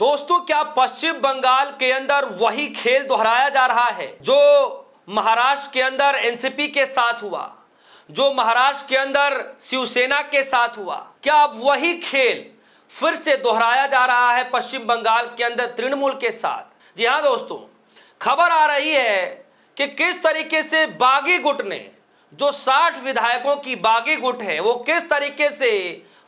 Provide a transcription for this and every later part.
दोस्तों, क्या पश्चिम बंगाल के अंदर वही खेल दोहराया जा रहा है जो महाराष्ट्र के अंदर एनसीपी के साथ हुआ, जो महाराष्ट्र के अंदर शिवसेना के साथ हुआ? क्या अब वही खेल फिर से दोहराया जा रहा है पश्चिम बंगाल के अंदर तृणमूल के साथ? जी हां दोस्तों, खबर आ रही है कि किस तरीके से बागी गुट ने, जो 60 विधायकों की बागी गुट है, वो किस तरीके से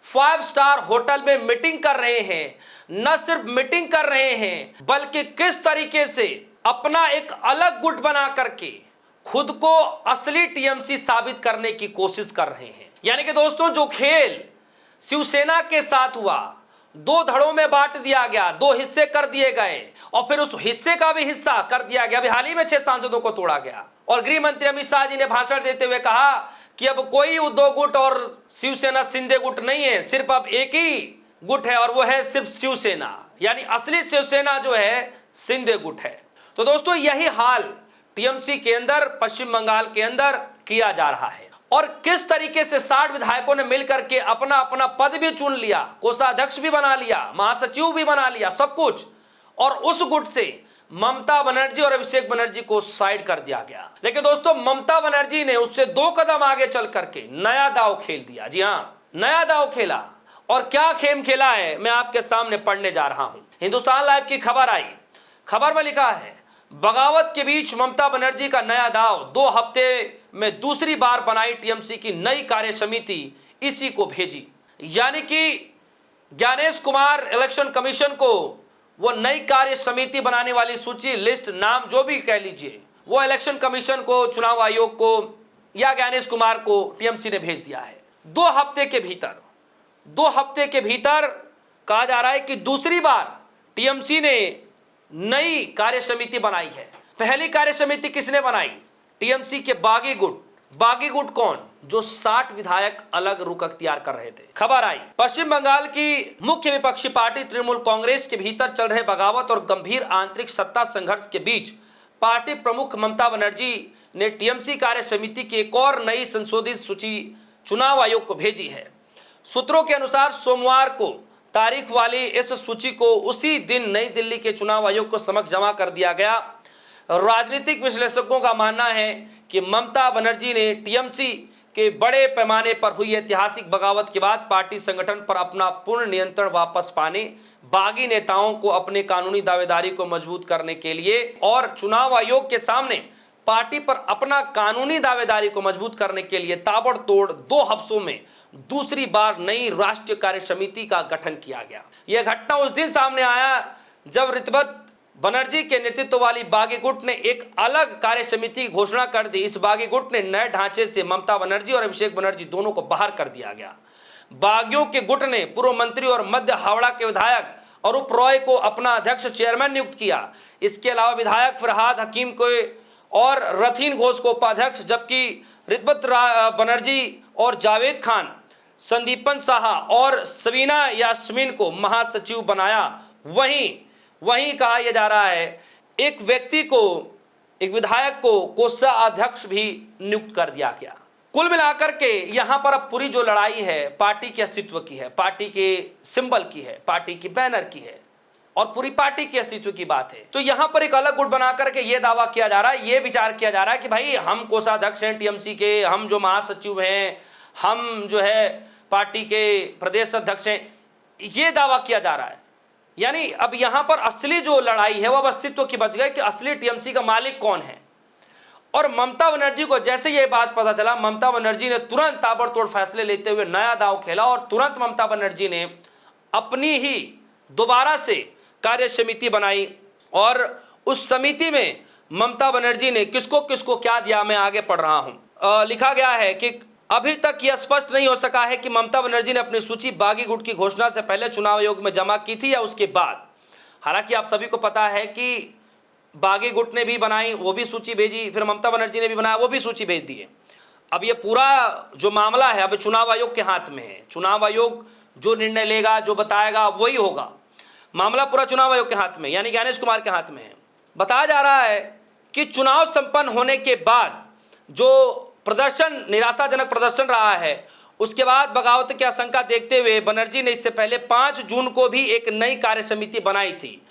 5 स्टार होटल में मीटिंग कर रहे हैं। न सिर्फ मीटिंग कर रहे हैं बल्कि किस तरीके से अपना एक अलग गुट बना करके खुद को असली टीएमसी साबित करने की कोशिश कर रहे हैं। यानी कि दोस्तों, जो खेल शिवसेना के साथ हुआ, 2 धड़ों में बांट दिया गया, 2 हिस्से कर दिए गए और फिर उस हिस्से का भी हिस्सा कर दिया गया। अभी हाल ही में 6 सांसदों को तोड़ा गया और गृह मंत्री अमित शाह जी ने भाषण देते हुए कहा कि अब कोई उद्धव गुट और शिवसेना शिंदे गुट नहीं है, सिर्फ अब एक ही गुट है और वो है सिर्फ शिवसेना। यानी असली शिवसेना जो है शिंदे गुट है। तो दोस्तों, यही हाल टीएमसी के अंदर पश्चिम बंगाल के अंदर किया जा रहा है और किस तरीके से 60 विधायकों ने मिलकर के अपना अपना पद भी चुन लिया, कोषाध्यक्ष भी बना लिया, महासचिव भी बना लिया, सब कुछ। और उस गुट से ममता बनर्जी और अभिषेक बनर्जी को साइड कर दिया गया। लेकिन दोस्तों, ममता बनर्जी ने उससे 2 कदम आगे चल करके नया दांव खेल दिया। जी हां, नया दांव खेला। और क्या खेम खेला है मैं आपके सामने पढ़ने जा रहा हूं। हिंदुस्तान लाइव की खबर आई, खबर में लिखा है, बगावत के बीच ममता बनर्जी का नया दांव, 2 हफ्ते में दूसरी बार बनाई टीएमसी की नई कार्य समिति, इसी को भेजी। यानी कि ज्ञानेश कुमार इलेक्शन कमीशन को वो नई कार्य समिति बनाने वाली सूची, लिस्ट, नाम जो भी कह लीजिए, वो इलेक्शन कमीशन को, चुनाव आयोग को या ज्ञानेश कुमार को टीएमसी ने भेज दिया है। 2 हफ्ते के भीतर कहा जा रहा है कि दूसरी बार टीएमसी ने नई कार्य समिति बनाई है। पहली कार्य समिति किसने बनाई? टीएमसी के बागी गुट। बागी गुट कौन? जो 60 विधायक अलग रुख अख्तियार कर रहे थे। खबर आई, पश्चिम बंगाल की मुख्य विपक्षी पार्टी तृणमूल कांग्रेस के भीतर चल रहे बगावत और गंभीर आंतरिक सत्ता संघर्ष के बीच पार्टी प्रमुख ममता बनर्जी ने टीएमसी कार्य समिति की एक और नई संशोधित सूची चुनाव आयोग को भेजी है। सूत्रों के अनुसार सोमवार को तारीख वाली इस सूची को उसी दिन नई दिल्ली के चुनाव आयोग को समक्ष जमा कर दिया गया। राजनीतिक विश्लेषकों का मानना है कि ममता बनर्जी ने टीएमसी के बड़े पैमाने पर हुई ऐतिहासिक बगावत के बाद पार्टी संगठन पर अपना पूर्ण नियंत्रण वापस पाने, बागी नेताओं को अपने कानूनी दावेदारी को मजबूत करने के लिए और चुनाव आयोग के सामने पार्टी पर अपना कानूनी दावेदारी को मजबूत करने के लिए ताबड़तोड़ 2 हफ्तों में दूसरी बार नई राष्ट्रीय कार्य समिति का गठन किया गया। यह घटना उस दिन सामने आया जब ऋतुव्रत बनर्जी के नेतृत्व वाली बागी गुट ने एक अलग कार्य समिति की घोषणा कर दी। इस बागी गुट ने नए ढांचे से ममता बनर्जी और अभिषेक बनर्जी दोनों को बाहर कर दिया गया। बागियों के गुट ने पूर्व मंत्री और मध्य हावड़ा के विधायक अरूप रॉय को अपना अध्यक्ष चेयरमैन नियुक्त किया। इसके अलावा विधायक फरहाद हकीम को और रथीन घोष को उपाध्यक्ष, जबकि ऋतुव्रत बनर्जी और जावेद खान, संदीपन साहा और सबीना यास्मीन को महासचिव बनाया। वहीं कहा यह जा रहा है एक व्यक्ति को, एक विधायक को कोषाध्यक्ष भी नियुक्त कर दिया गया। कुल मिलाकर के यहां पर अब पूरी जो लड़ाई है पार्टी के अस्तित्व की है, पार्टी के सिंबल की है, पार्टी की बैनर की है और पूरी पार्टी के अस्तित्व की बात है। तो यहां पर एक अलग गुट बना करके यह दावा किया जा रहा है, यह विचार किया जा रहा है कि भाई हम कोषाध्यक्ष हैं टीएमसी के, हम जो महासचिव हैं, हम जो है पार्टी के प्रदेश अध्यक्ष हैं, यह दावा किया जा रहा है। यानी अब यहां पर असली जो लड़ाई है वह अस्तित्व की बच गई कि असली टीएमसी का मालिक कौन है। और ममता बनर्जी को जैसे यह बात पता चला, ममता बनर्जी ने तुरंत ताबड़तोड़ फैसले लेते हुए नया दांव खेला और तुरंत ममता बनर्जी ने अपनी ही दोबारा से कार्य समिति बनाई और उस समिति में ममता बनर्जी ने किसको किसको क्या दिया, मैं आगे पढ़ रहा हूं। लिखा गया है कि अभी तक यह स्पष्ट नहीं हो सका है कि ममता बनर्जी ने अपनी सूची बागी गुट की घोषणा से पहले चुनाव आयोग में जमा की थी या उसके बाद। हालांकि आप सभी को पता है कि बागी गुट ने भी बनाई, वो भी सूची भेजी, फिर ममता बनर्जी ने भी बनाया, वो भी सूची भेज दिए। अब ये पूरा जो मामला है अब चुनाव आयोग के हाथ में है। चुनाव आयोग जो निर्णय लेगा, जो बताएगा वही होगा। मामला पूरा चुनाव आयोग के हाथ में, यानी ज्ञानेश कुमार के हाथ में है। बताया जा रहा है कि चुनाव संपन्न होने के बाद जो प्रदर्शन, निराशाजनक प्रदर्शन रहा है, उसके बाद बगावत की आशंका देखते हुए बनर्जी ने इससे पहले 5 जून को भी एक नई कार्य समिति बनाई थी।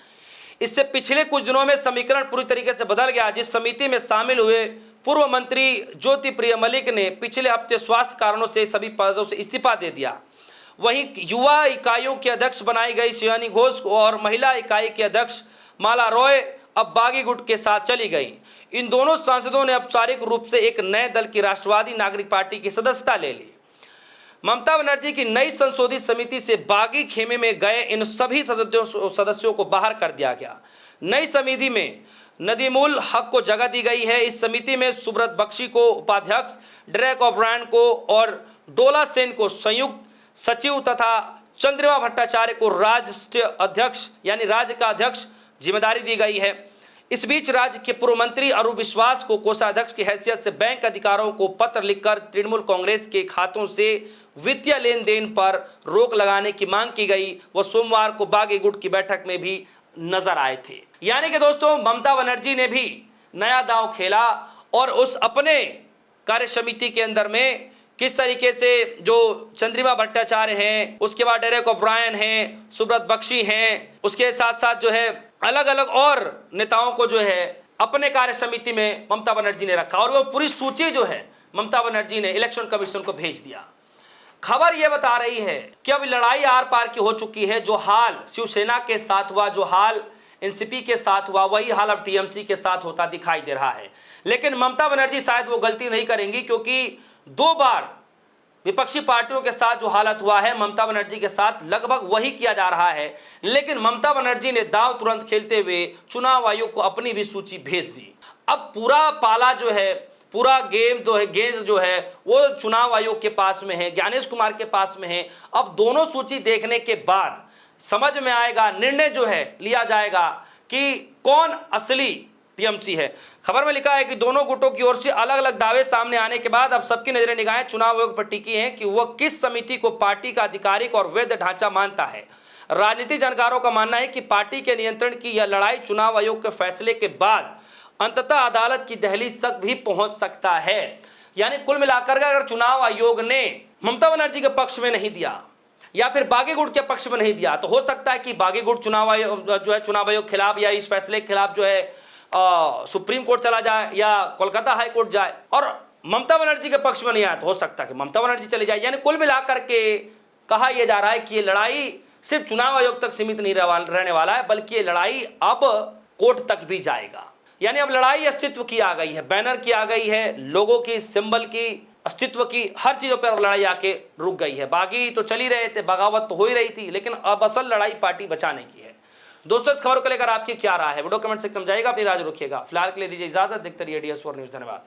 इससे पिछले कुछ दिनों में समीकरण पूरी तरीके से बदल गया, जिस समिति में शामिल हुए पूर्व मंत्री ज्योति प्रिय मलिक ने पिछले हफ्ते स्वास्थ्य कारणों से सभी पदों से इस्तीफा दे दिया। वहीं युवा इकाइयों के अध्यक्ष बनाई गई शिवानी घोष और महिला इकाई के अध्यक्ष माला रॉय अब बागी गुट के साथ चली गई। इन दोनों सांसदों ने औपचारिक रूप से एक नए दल की राष्ट्रवादी नागरिक पार्टी की सदस्यता ले ली। ममता बनर्जी की नई संशोधित समिति से बागी खेमे में गए इन सभी सदस्यों को बाहर कर दिया गया। नई समिति में नदीमुल हक को जगह दी गई है। इस समिति में सुब्रत बख्शी को उपाध्यक्ष, डेरेक ओब्रायन को और डोला सेन को संयुक्त सचिव तथा चंद्रिमा भट्टाचार्य को राष्ट्रीय अध्यक्ष यानी राज्य का अध्यक्ष जिम्मेदारी दी गई है। इस बीच राज्य के पूर्व मंत्री अरूप विश्वास को कोषाध्यक्ष की हैसियत से बैंक अधिकारियों को पत्र लिखकर तृणमूल कांग्रेस के खातों से वित्तीय लेन देन पर रोक लगाने की मांग की गई। वह सोमवार को बागी गुट की बैठक में भी नजर आए थे। यानी कि दोस्तों, ममता बनर्जी ने भी नया दांव खेला और उस अपने कार्य समिति के अंदर में किस तरीके से जो चंद्रिमा भट्टाचार्य हैं, उसके बाद डेरेक ओब्रायन हैं, सुब्रत बख्शी हैं, उसके साथ साथ जो है अलग अलग और नेताओं को जो है अपने कार्य समिति में ममता बनर्जी ने रखा और वो पूरी सूची जो है ममता बनर्जी ने इलेक्शन कमीशन को भेज दिया। खबर यह बता रही है कि अब लड़ाई आर पार की हो चुकी है। जो हाल शिवसेना के साथ हुआ, जो हाल एनसीपी के साथ हुआ, वही हाल अब टीएमसी के साथ होता दिखाई दे रहा है। लेकिन ममता बनर्जी शायद वो गलती नहीं करेंगी, क्योंकि 2 बार विपक्षी पार्टियों के साथ जो हालत हुआ है ममता बनर्जी के साथ लगभग वही किया जा रहा है। लेकिन ममता बनर्जी ने दांव तुरंत खेलते हुए चुनाव आयोग को अपनी भी सूची भेज दी। अब पूरा पाला जो है, पूरा गेंद जो है वो चुनाव आयोग के पास में है, ज्ञानेश कुमार के पास में है। अब दोनों सूची देखने के बाद समझ में आएगा, निर्णय जो है लिया जाएगा कि कौन असली टीएमसी है। खबर में लिखा है कि दोनों गुटों की ओर से अलग अलग दावे सामने आने के बाद अब सबकी नजरें निगाहें चुनाव आयोग पर टिकी हैं कि वह किस समिति को पार्टी का आधिकारिक और वैध ढांचा मानता है। राजनीतिक जानकारों का मानना है कि पार्टी के नियंत्रण की यह लड़ाई चुनाव आयोग के फैसले के बाद अंततः अदालत की दहलीज तक भी पहुंच सकता है। यानी कुल मिलाकर अगर चुनाव आयोग ने ममता बनर्जी के पक्ष में नहीं दिया या फिर बागी गुट के पक्ष में नहीं दिया, तो हो सकता है कि बागी गुट चुनाव आयोग खिलाफ या इस फैसले के खिलाफ जो है सुप्रीम कोर्ट चला जाए या कोलकाता हाई कोर्ट जाए, और ममता बनर्जी के पक्ष में नहीं आया तो हो सकता है कि ममता बनर्जी चली जाए। यानी कुल मिलाकर के कहा यह जा रहा है कि ये लड़ाई सिर्फ चुनाव आयोग तक सीमित नहीं रहने वाला है, बल्कि ये लड़ाई अब कोर्ट तक भी जाएगा। यानी अब लड़ाई अस्तित्व की आ गई है, बैनर की आ गई है, लोगों की, सिंबल की, अस्तित्व की, हर चीजों पर लड़ाई आके रुक गई है। बागी तो चल ही रहे थे, बगावत तो हो ही रही थी, लेकिन अब असल लड़ाई पार्टी बचाने की है। दोस्तों, इस खबर को लेकर आपकी क्या राय है? वीडियो कमेंट से समझाइएगा, अपनी राय रखिएगा। फिलहाल के लिए दीजिए इजाजत, देखते रहिए DS4 न्यूज़। धन्यवाद।